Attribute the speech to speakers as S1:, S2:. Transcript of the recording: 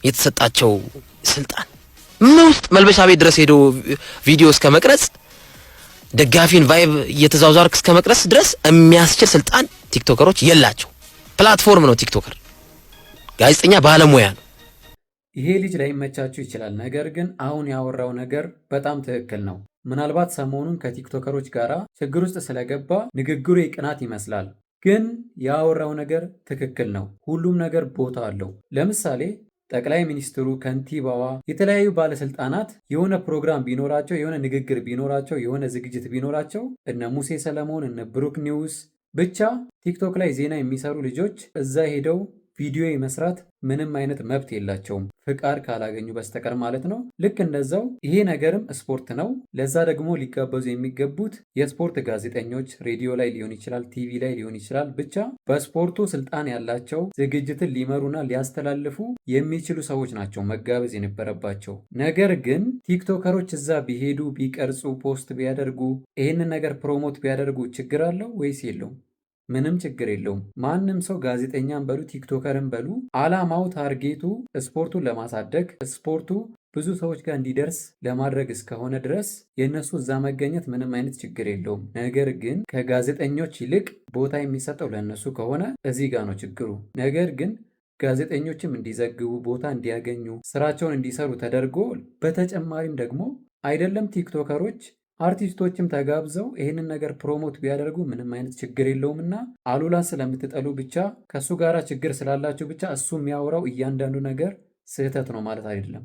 S1: የተሰጣቸው ስልጣን ውስጥ መልበሻ ቤት ድረስ ሄዶ ቪዲዮ እስከ መቅረጽ ደጋፊን ቫይብ እየተዛዛርክ እስከ መቅረጽ ድረስ የሚያስችል ስልጣን ቲክቶከሮች የላቸው። ፕላትፎርም ነው ቲክቶከር፣ ጋዜጠኛ ባለሙያ ነው።
S2: ይሄ ልጅ ላይ መቻችሁ ይችላል። ነገር ግን አሁን ያወራው ነገር በጣም ትክክል ነው። ምናልባት ሰሞኑን ከቲክቶከሮች ጋር ችግር ውስጥ ስለገባ ንግግሩ የቅናት ይመስላል። ግን ያወራው ነገር ትክክል ነው። ሁሉም ነገር ቦታ አለው። ለምሳሌ ጠቅላይ ሚኒስትሩ፣ ከንቲባዋ፣ የተለያዩ ባለስልጣናት የሆነ ፕሮግራም ቢኖራቸው፣ የሆነ ንግግር ቢኖራቸው፣ የሆነ ዝግጅት ቢኖራቸው እነ ሙሴ ሰለሞን፣ እነ ብሩክ ኒውስ ብቻ ቲክቶክ ላይ ዜና የሚሰሩ ልጆች እዛ ሄደው ቪዲዮ የመስራት ምንም አይነት መብት የላቸውም፣ ፍቃድ ካላገኙ በስተቀር ማለት ነው። ልክ እንደዛው ይሄ ነገርም ስፖርት ነው። ለዛ ደግሞ ሊጋበዙ የሚገቡት የስፖርት ጋዜጠኞች፣ ሬዲዮ ላይ ሊሆን ይችላል፣ ቲቪ ላይ ሊሆን ይችላል፣ ብቻ በስፖርቱ ስልጣን ያላቸው ዝግጅትን ሊመሩና ሊያስተላልፉ የሚችሉ ሰዎች ናቸው መጋበዝ የነበረባቸው። ነገር ግን ቲክቶከሮች እዛ ቢሄዱ፣ ቢቀርጹ፣ ፖስት ቢያደርጉ፣ ይህንን ነገር ፕሮሞት ቢያደርጉ ችግር አለው ወይስ የለውም? ምንም ችግር የለውም። ማንም ሰው ጋዜጠኛም በሉ ቲክቶከርም በሉ አላማው ታርጌቱ ስፖርቱን ለማሳደግ ስፖርቱ ብዙ ሰዎች ጋር እንዲደርስ ለማድረግ እስከሆነ ድረስ የእነሱ እዛ መገኘት ምንም አይነት ችግር የለውም። ነገር ግን ከጋዜጠኞች ይልቅ ቦታ የሚሰጠው ለእነሱ ከሆነ እዚህ ጋር ነው ችግሩ። ነገር ግን ጋዜጠኞችም እንዲዘግቡ ቦታ እንዲያገኙ ስራቸውን እንዲሰሩ ተደርጎ በተጨማሪም ደግሞ አይደለም ቲክቶከሮች አርቲስቶችም ተጋብዘው ይህንን ነገር ፕሮሞት ቢያደርጉ ምንም አይነት ችግር የለውም። እና አሉላ ስለምትጠሉ ብቻ ከእሱ ጋር ችግር ስላላችሁ ብቻ እሱ የሚያወራው እያንዳንዱ ነገር ስህተት ነው ማለት አይደለም።